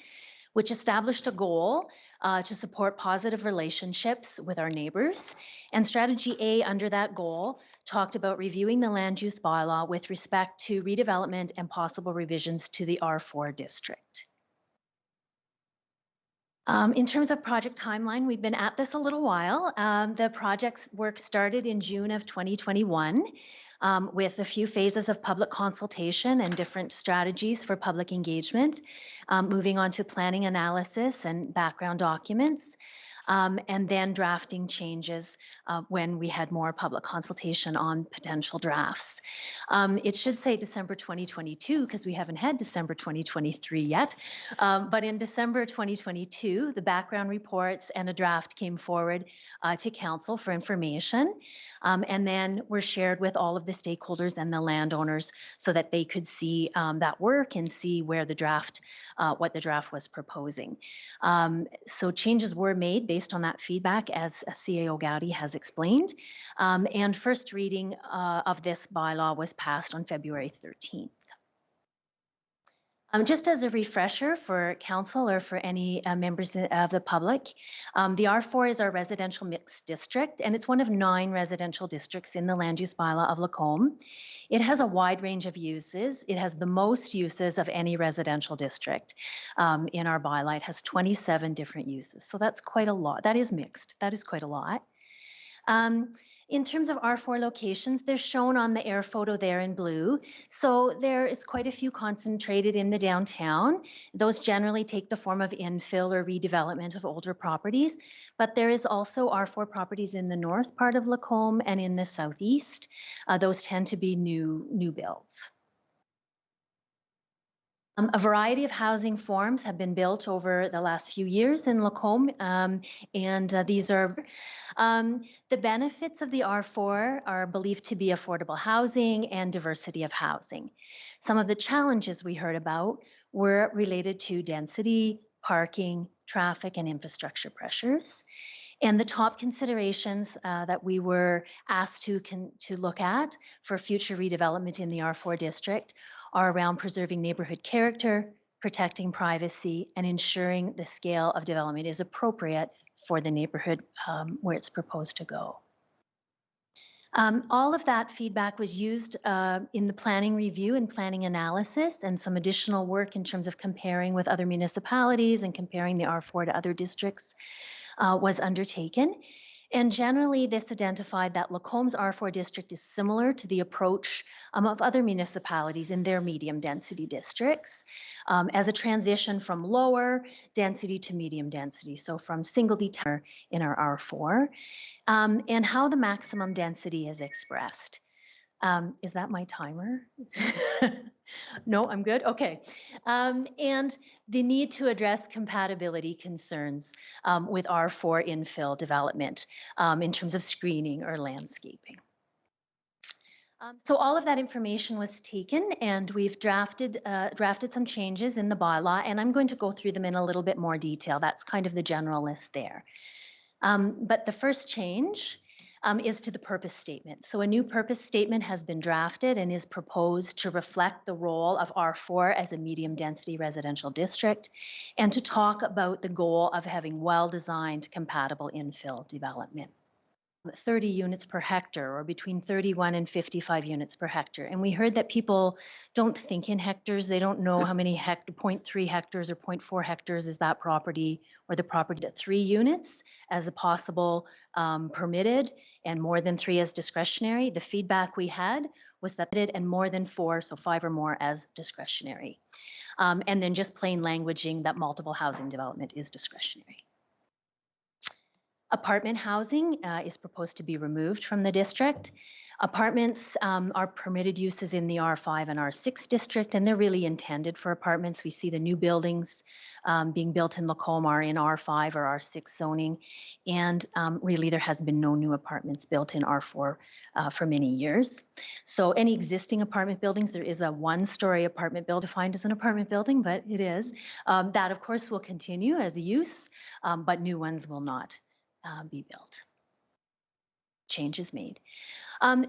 [SPEAKER 11] which established a goal to support positive relationships with our neighbors. And strategy A under that goal talked about reviewing the land use bylaw with respect to redevelopment and possible revisions to the R4 district. In terms of project timeline, we've been at this a little while. The project's work started in June of 2021. With a few phases of public consultation and different strategies for public engagement, moving on to planning analysis and background documents, and then drafting changes when we had more public consultation on potential drafts. It should say December 2022 because we haven't had December 2023 yet. But in December 2022, the background reports and a draft came forward to council for information. And then were shared with all of the stakeholders and the landowners so that they could see that work and see where the draft, what the draft was proposing. So changes were made based on that feedback, as CAO Gowdy has explained. And first reading of this bylaw was passed on February 13th. Just as a refresher for council or for any members of the public, the R4 is our residential mixed district, and it's one of 9 residential districts in the land use bylaw of Lacombe. It has a wide range of uses. It has the most uses of any residential district in our bylaw. It has 27 different uses, so that's quite a lot. That is mixed. That is quite a lot. In terms of R4 locations, they're shown on the air photo there in blue. So there is quite a few concentrated in the downtown. Those generally take the form of infill or redevelopment of older properties. But there is also R4 properties in the north part of Lacombe and in the southeast. Those tend to be new builds. A variety of housing forms have been built over the last few years in Lacombe, and these are the benefits of the R4 are believed to be affordable housing and diversity of housing. Some of the challenges we heard about were related to density, parking, traffic, and infrastructure pressures. And the top considerations that we were asked to look at for future redevelopment in the R4 district are around preserving neighborhood character, protecting privacy, and ensuring the scale of development is appropriate for the neighborhood where it's proposed to go. All of that feedback was used in the planning review and planning analysis, and some additional work in terms of comparing with other municipalities and comparing the R4 to other districts was undertaken. And generally, this identified that Lacombe's R4 district is similar to the approach of other municipalities in their medium density districts as a transition from lower density to medium density. So from single detached in our R4, and how the maximum density is expressed. Is that my timer? No, I'm good. Okay. And the need to address compatibility concerns with R4 infill development in terms of screening or landscaping. So all of that information was taken, and we've drafted some changes in the bylaw, and I'm going to go through them in a little bit more detail. That's kind of the general list there. But the first change is to the purpose statement. So a new purpose statement has been drafted and is proposed to reflect the role of R4 as a medium density residential district and to talk about the goal of having well-designed compatible infill development. 30 units per hectare or between 31 and 55 units per hectare. And we heard that people don't think in hectares. They don't know how many 0.3 hectares or 0.4 hectares is that property or the property at 3 units as a possible permitted and more than 3 as discretionary. The feedback we had was that it and more than 4, so 5 or more as discretionary. And then just plain languaging that multiple housing development is discretionary. Apartment housing is proposed to be removed from the district. Apartments are permitted uses in the R5 and R6 district, and they're really intended for apartments. We see the new buildings being built in Lacombe are in R5 or R6 zoning, and really there has been no new apartments built in R4 for many years. So any existing apartment buildings, there is a 1-story apartment building defined as an apartment building, but it is. That of course will continue as a use, but new ones will not be built. Changes made.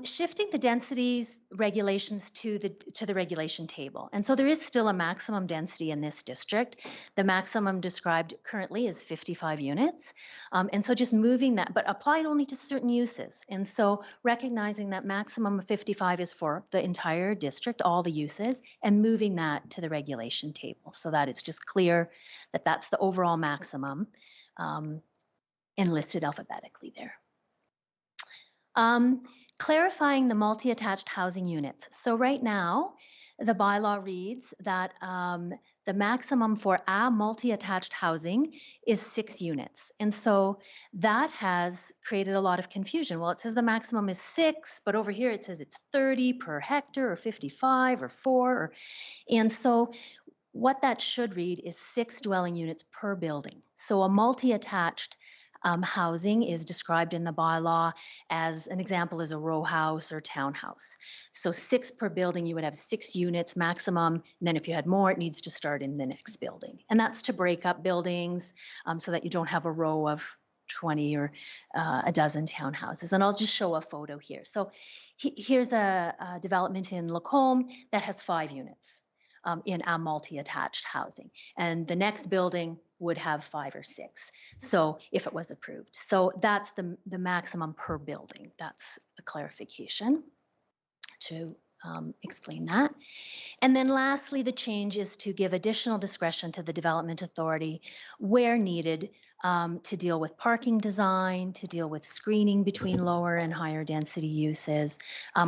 [SPEAKER 11] Shifting the densities regulations to the regulation table. And so there is still a maximum density in this district. The maximum described currently is 55 units. And so just moving that, but applied only to certain uses. And so recognizing that maximum of 55 is for the entire district, all the uses, and moving that to the regulation table so that it's just clear that that's the overall maximum. And listed alphabetically there. Clarifying the multi-attached housing units. So right now, the bylaw reads that the maximum for a multi-attached housing is 6 units. And so that has created a lot of confusion. Well, it says the maximum is 6, but over here it says it's 30 per hectare or 55 or 4. And so what that should read is 6 dwelling units per building. So a multi-attached housing is described in the bylaw as an example is a row house or townhouse. So 6 per building, you would have 6 units maximum. And then if you had more, it needs to start in the next building. And that's to break up buildings so that you don't have a row of 20 or a dozen townhouses. And I'll just show a photo here. So here's a development in Lacombe that has 5 units in a multi-attached housing. And the next building would have 5 or 6. So if it was approved. So that's the maximum per building. That's a clarification to explain that. And then lastly, the change is to give additional discretion to the development authority where needed to deal with parking design, to deal with screening between lower and higher density uses,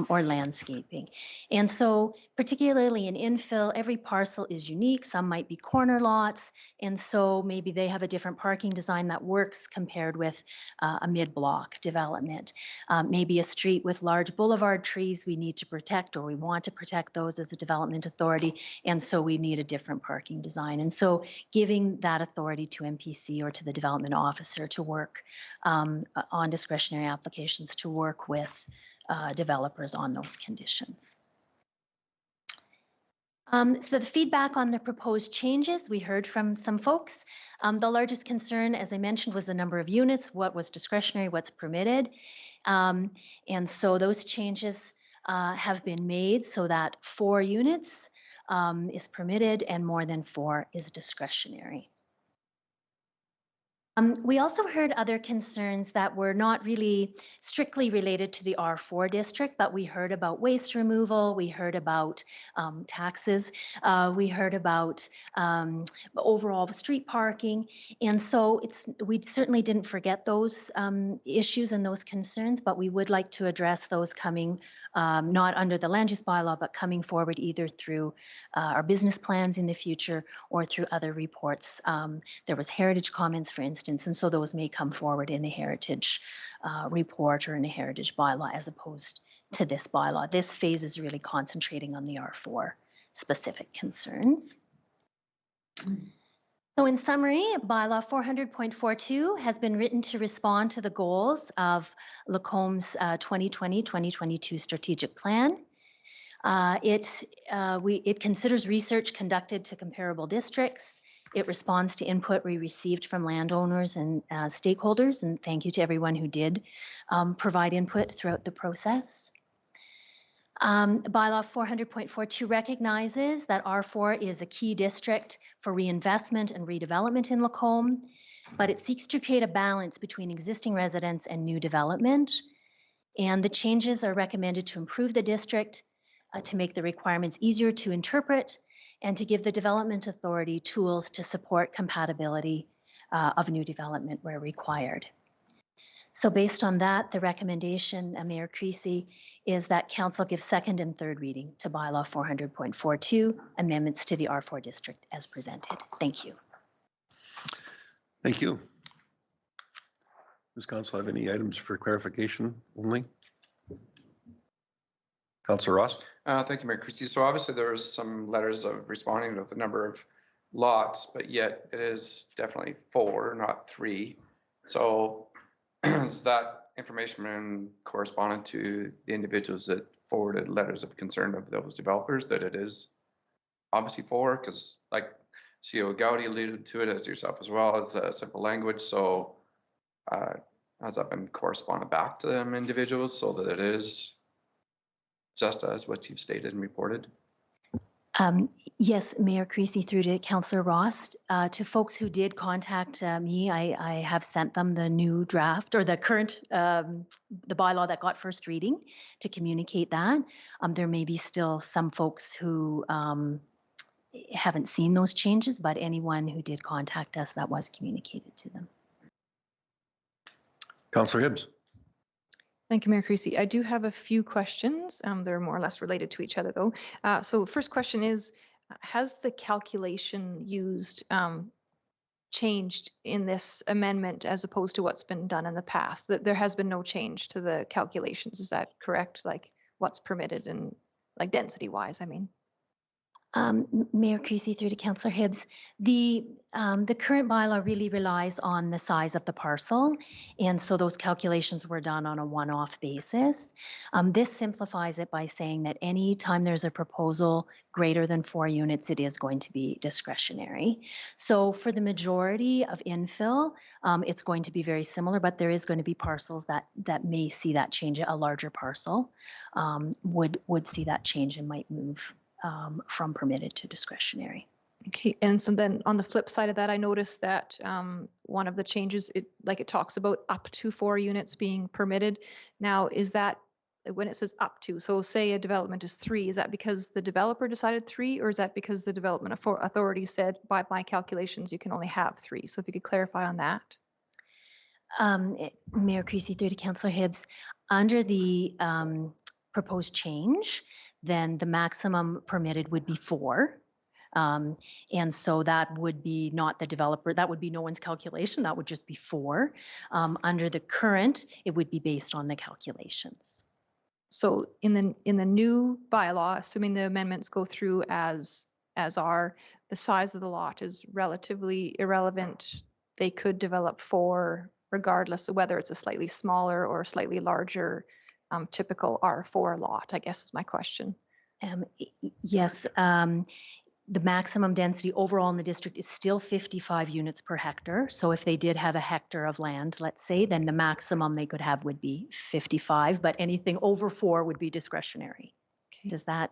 [SPEAKER 11] or landscaping. And so particularly in infill, every parcel is unique. Some might be corner lots. And so maybe they have a different parking design that works compared with a mid-block development. Maybe a street with large boulevard trees we need to protect, or we want to protect those as a development authority. And so we need a different parking design. And so giving that authority to MPC or to the development officer to work on discretionary applications, to work with developers on those conditions. So the feedback on the proposed changes, we heard from some folks. The largest concern, as I mentioned, was the number of units, what was discretionary, what's permitted. And so those changes have been made so that 4 units is permitted and more than 4 is discretionary. We also heard other concerns that were not really strictly related to the R4 district, but we heard about waste removal, we heard about taxes, we heard about overall street parking. And so we certainly didn't forget those issues and those concerns, but we would like to address those coming not under the land use bylaw, but coming forward either through our business plans in the future or through other reports. There was heritage comments, for instance, and so those may come forward in a heritage report or in a heritage bylaw as opposed to this bylaw. This phase is really concentrating on the R4 specific concerns. So in summary, bylaw 400.42 has been written to respond to the goals of Lacombe's 2020-2022 strategic plan. It considers research conducted to comparable districts. It responds to input we received from landowners and stakeholders, and thank you to everyone who did provide input throughout the process. Bylaw 400.42 recognizes that R4 is a key district for reinvestment and redevelopment in Lacombe, but it seeks to create a balance between existing residents and new development. And the changes are recommended to improve the district, to make the requirements easier to interpret, and to give the development authority tools to support compatibility of new development where required. So based on that, the recommendation, Mayor Creasy, is that Council give second and third reading to bylaw 400.42, amendments to the R4 district as presented. Thank you.
[SPEAKER 1] Thank you. Does Council have any items for clarification only? Councilor Ross?
[SPEAKER 8] Thank you, Mayor Creasy. So obviously there was some letters of responding with the number of lots, but yet it is definitely 4, not 3. So is that information been corresponded to the individuals that forwarded letters of concern of those developers that it is obviously 4? Because like CEO Gowdy alluded to it, as yourself as well, as a simple language. So has that been corresponded back to them individuals so that it is just as what you've stated and reported?
[SPEAKER 11] Yes, Mayor Creasy, through to Councillor Ross. To folks who did contact me, I have sent them the new draft or the current, the bylaw that got first reading to communicate that. There may be still some folks who haven't seen those changes, but anyone who did contact us, that was communicated to them.
[SPEAKER 1] Councillor Hibbs?
[SPEAKER 7] Thank you, Mayor Creasy. I do have a few questions. They're more or less related to each other, though. So first question is, has the calculation used changed in this amendment as opposed to what's been done in the past? That there has been no change to the calculations, is that correct? Like what's permitted and like density-wise, I mean?
[SPEAKER 11] Mayor Creasy, through to Councillor Hibbs, the current bylaw really relies on the size of the parcel, and so those calculations were done on a one-off basis. This simplifies it by saying that any time there's a proposal greater than 4 units, it is going to be discretionary. So for the majority of infill, it's going to be very similar, but there is going to be parcels that may see that change. A larger parcel would see that change and might move from permitted to discretionary.
[SPEAKER 7] Okay, and so then on the flip side of that, I noticed that one of the changes, it talks about up to 4 units being permitted. Now, is that when it says up to, so say a development is 3, is that because the developer decided 3, or is that because the development authority said, by my calculations, you can only have 3? So if you could clarify on that.
[SPEAKER 11] Mayor Creasy, through to Councillor Hibbs, under the proposed change, then the maximum permitted would be 4. And so that would be not the developer, that would be no one's calculation, that would just be 4. Under the current, it would be based on the calculations.
[SPEAKER 7] So in the new bylaw, assuming the amendments go through as are, the size of the lot is relatively irrelevant. They could develop 4 regardless of whether it's a slightly smaller or slightly larger typical R4 lot, I guess is my question.
[SPEAKER 11] Yes, the maximum density overall in the district is still 55 units per hectare. So if they did have a hectare of land, let's say, then the maximum they could have would be 55, but anything over 4 would be discretionary.
[SPEAKER 7] Okay.
[SPEAKER 11] Does that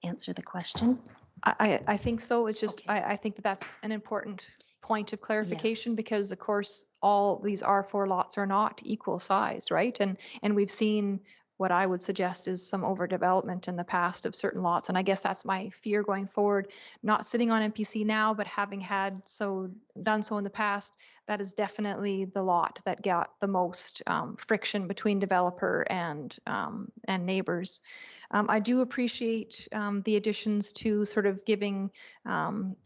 [SPEAKER 11] answer the question?
[SPEAKER 7] I think so. It's just,
[SPEAKER 11] Okay.
[SPEAKER 7] I think that's an important point of clarification because of course, all these R4 lots are not equal size, right? And we've seen what I would suggest is some overdevelopment in the past of certain lots. And I guess that's my fear going forward, not sitting on MPC now, but having done so in the past, that is definitely the lot that got the most friction between developer and neighbors. I do appreciate the additions to sort of giving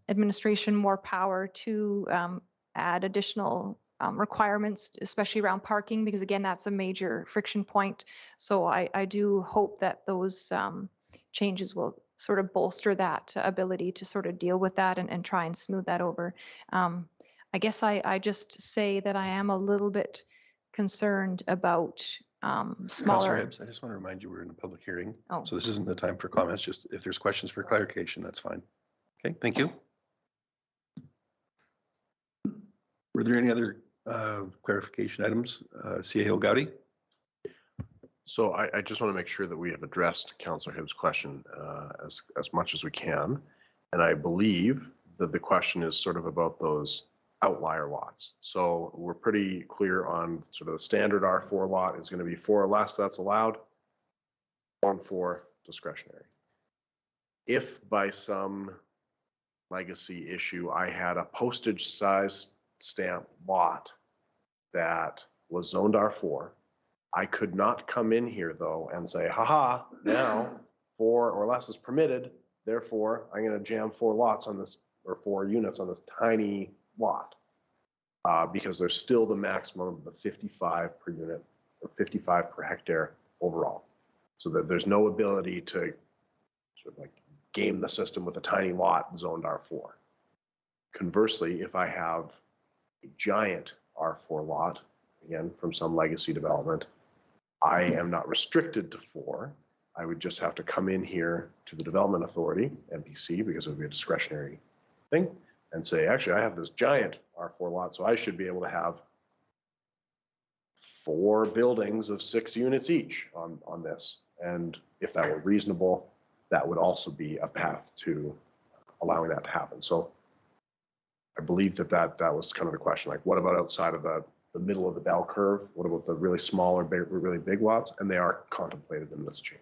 [SPEAKER 7] administration more power to add additional requirements, especially around parking, because again, that's a major friction point. So I do hope that those changes will sort of bolster that ability to sort of deal with that and try and smooth that over. I guess I just say that I am a little bit concerned about
[SPEAKER 1] Councillor
[SPEAKER 7] smaller.
[SPEAKER 1] Hibbs, I just want to remind you, we're in a public hearing.
[SPEAKER 7] Oh.
[SPEAKER 1] So this isn't the time for comments. Just if there's questions for clarification, that's fine. Okay, thank you. Were there any other clarification items? CAO Gowdy?
[SPEAKER 5] So I just want to make sure that we have addressed Councillor Hibbs' question as much as we can. And I believe that the question is sort of about those outlier lots. So we're pretty clear on sort of the standard R4 lot is going to be 4 or less, that's allowed. 1-4 discretionary. If by some legacy issue I had a postage size stamp lot that was zoned R4, I could not come in here though and say, haha, now 4 or less is permitted, therefore I'm going to jam 4 lots on this, or 4 units on this tiny lot, because there's still the maximum of the 55 per unit or 55 per hectare overall. So that there's no ability to sort of like game the system with a tiny lot zoned R4. Conversely, if I have a giant R4 lot, again, from some legacy development, I am not restricted to 4. I would just have to come in here to the Development Authority, MPC, because it would be a discretionary thing, and say, actually, I have this giant R4 lot, so I should be able to have 4 buildings of 6 units each on this. And if that were reasonable, that would also be a path to allowing that to happen. So I believe that was kind of the question, like, what about outside of the middle of the bell curve? What about the really small or big, really big lots? And they are contemplated in this change.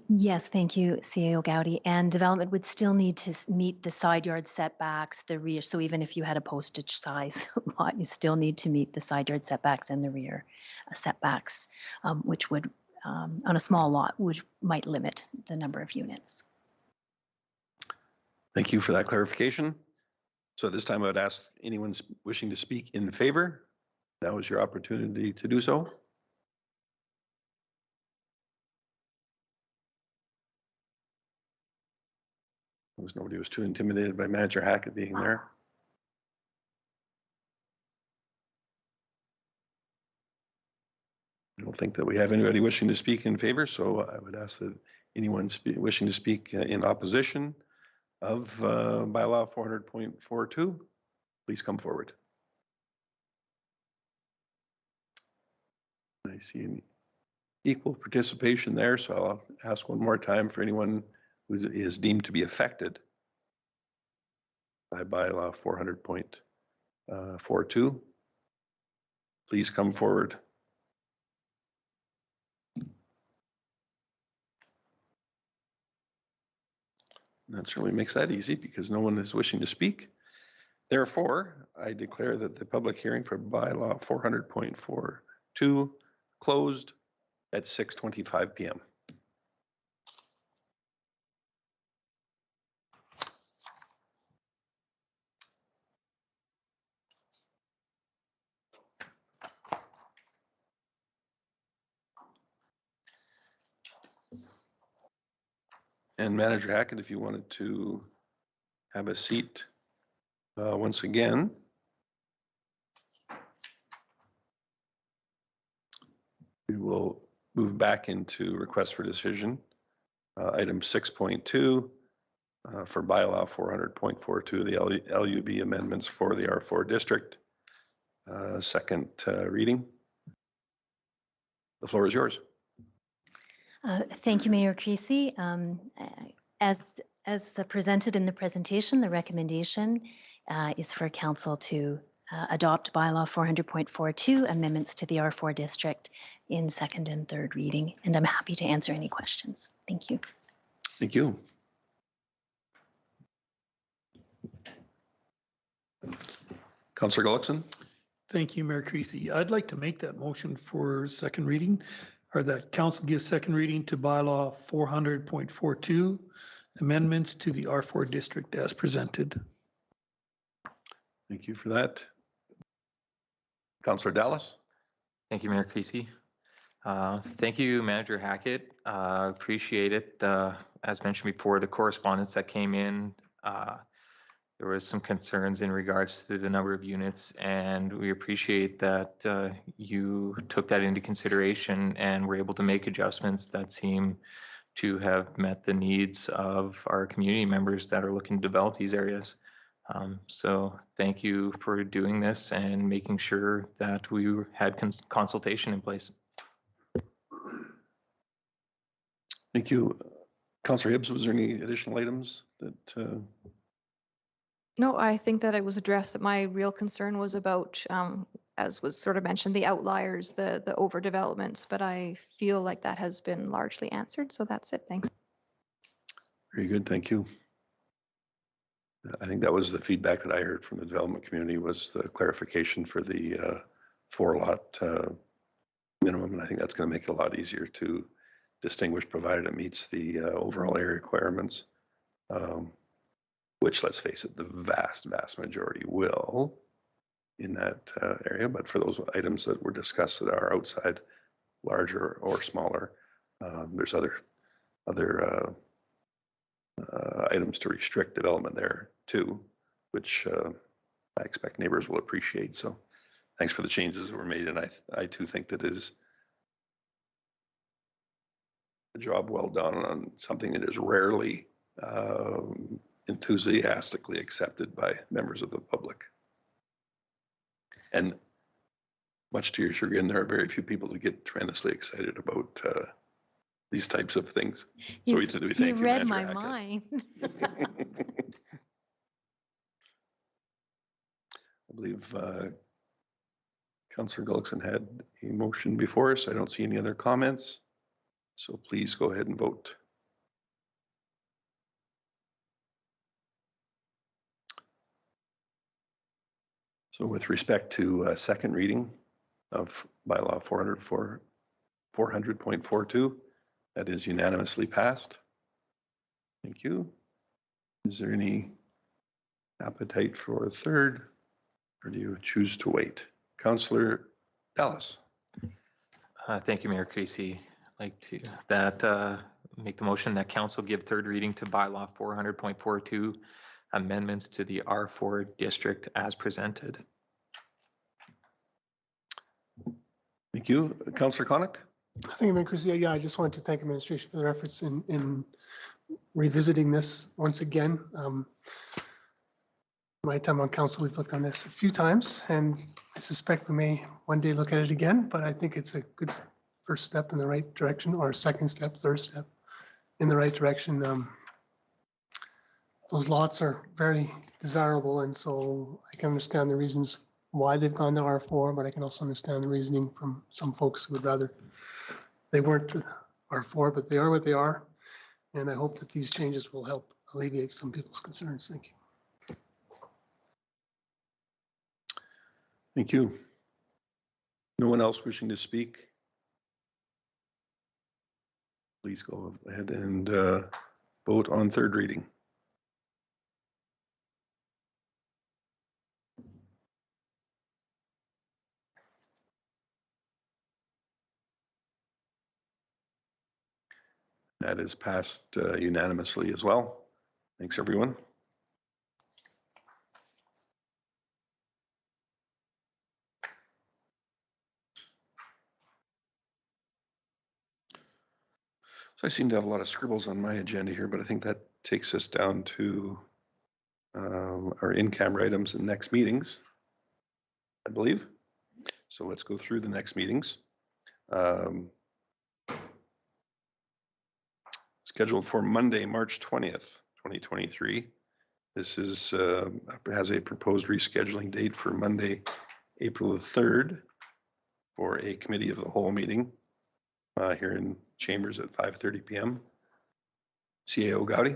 [SPEAKER 11] Yes, thank you, CAO Gowdy. And development would still need to meet the side yard setbacks, the rear. So even if you had a postage size lot, you still need to meet the side yard setbacks and the rear setbacks, which would, on a small lot, which might limit the number of units.
[SPEAKER 1] Thank you for that clarification. So at this time, I would ask anyone wishing to speak in favor. Now is your opportunity to do so. Nobody was too intimidated by Manager Hackett being there. I don't think that we have anybody wishing to speak in favor, so I would ask that anyone wishing to speak in opposition of bylaw 400.42, please come forward. I see an equal participation there, so I'll ask one more time for anyone who is deemed to be affected by bylaw 400.42. Please come forward. That certainly makes that easy because no one is wishing to speak. Therefore, I declare that the public hearing for bylaw 400.42 closed at 6:25 PM. And Manager Hackett, if you wanted to have a seat once again. We will move back into request for decision. Item 6.2 for bylaw 400.42, the LUB amendments for the R4 district. Second reading. The floor is yours.
[SPEAKER 11] Thank you, Mayor Creasy. As presented in the presentation, the recommendation is for council to adopt bylaw 400.42 amendments to the R4 district in second and third reading, and I'm happy to answer any questions. Thank you.
[SPEAKER 1] Thank you. Councillor Gullickson.
[SPEAKER 10] Thank you, Mayor Creasy. I'd like to make that motion for second reading, or that council gives second reading to bylaw 400.42 amendments to the R4 district as presented.
[SPEAKER 1] Thank you for that. Councillor Dallas.
[SPEAKER 9] Thank you, Mayor Creasy. Thank you, Manager Hackett. Appreciate it. As mentioned before, the correspondence that came in, there was some concerns in regards to the number of units, and we appreciate that you took that into consideration and were able to make adjustments that seem to have met the needs of our community members that are looking to develop these areas. So thank you for doing this and making sure that we had consultation in place.
[SPEAKER 1] Thank you. Councillor Hibbs, was there any additional items that?
[SPEAKER 7] No, I think that it was addressed, that my real concern was about, as was sort of mentioned, the outliers, the overdevelopments, but I feel like that has been largely answered. So that's it. Thanks.
[SPEAKER 1] Very good. Thank you. I think that was the feedback that I heard from the development community, was the clarification for the 4-lot minimum. And I think that's going to make it a lot easier to distinguish, provided it meets the overall area requirements, which, let's face it, the vast majority will in that area. But for those items that were discussed that are outside, larger or smaller, there's other items to restrict development there too, which I expect neighbors will appreciate. So thanks for the changes that were made. And I too think that is a job well done on something that is rarely enthusiastically accepted by members of the public. And much to your chagrin, there are very few people that get tremendously excited about these types of things. So we thank you.
[SPEAKER 11] You read my mind.
[SPEAKER 1] I believe Councillor Gullickson had a motion before us. I don't see any other comments. So please go ahead and vote. So with respect to second reading of bylaw 400.42, that is unanimously passed. Thank you. Is there any appetite for a third, or do you choose to wait? Councillor Dallas.
[SPEAKER 9] Thank you, Mayor Creasy. I'd like to make the motion that council give third reading to bylaw 400.42 amendments to the R4 district as presented.
[SPEAKER 1] Thank you. Councillor Connick.
[SPEAKER 3] Thank you, Mayor Creasy. Yeah, I just wanted to thank administration for their efforts in revisiting this once again. My time on council, we've looked on this a few times, and I suspect we may one day look at it again, but I think it's a good first step in the right direction, or second step, third step in the right direction. Those lots are very desirable, and so I can understand the reasons why they've gone to R4, but I can also understand the reasoning from some folks who would rather they weren't R4, but they are what they are. And I hope that these changes will help alleviate some people's concerns. Thank you.
[SPEAKER 1] Thank you. No one else wishing to speak? Please go ahead and vote on third reading. That is passed unanimously as well. Thanks, everyone. So I seem to have a lot of scribbles on my agenda here, but I think that takes us down to our in-camera items and next meetings, I believe. So let's go through the next meetings. Scheduled for Monday, March 20th, 2023. This is has a proposed rescheduling date for Monday, April the 3rd for a committee of the whole meeting here in Chambers at 5:30 p.m. CAO Gowdy.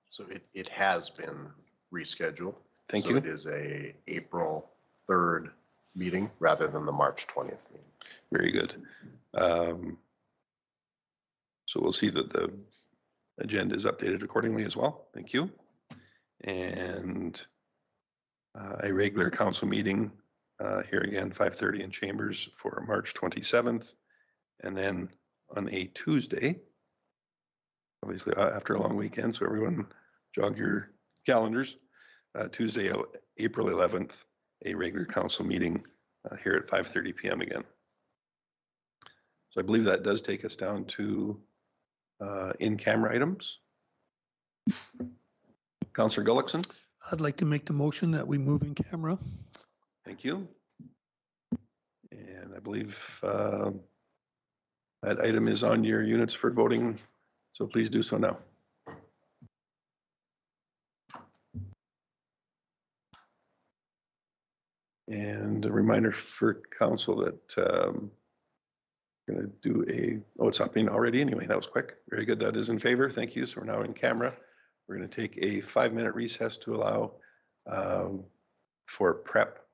[SPEAKER 5] So it has been rescheduled.
[SPEAKER 1] Thank
[SPEAKER 5] So
[SPEAKER 1] you.
[SPEAKER 5] it is a April 3rd meeting rather than the March 20th meeting.
[SPEAKER 1] Very good. So we'll see that the agenda is updated accordingly as well. Thank you. And a regular council meeting here again, 5:30 in Chambers for March 27th. And then on a Tuesday, obviously after a long weekend, so everyone jog your calendars, Tuesday, April 11th, a regular council meeting here at 5:30 p.m. again. So I believe that does take us down to in-camera items. Councillor Gullickson.
[SPEAKER 10] I'd like to make the motion that we move in camera.
[SPEAKER 1] Thank you. And I believe that item is on your units for voting, so please do so now. And a reminder for council that we're going to do it's happening already anyway. That was quick. Very good. That is in favor. Thank you. So we're now in camera. We're going to take a 5-minute recess to allow for prep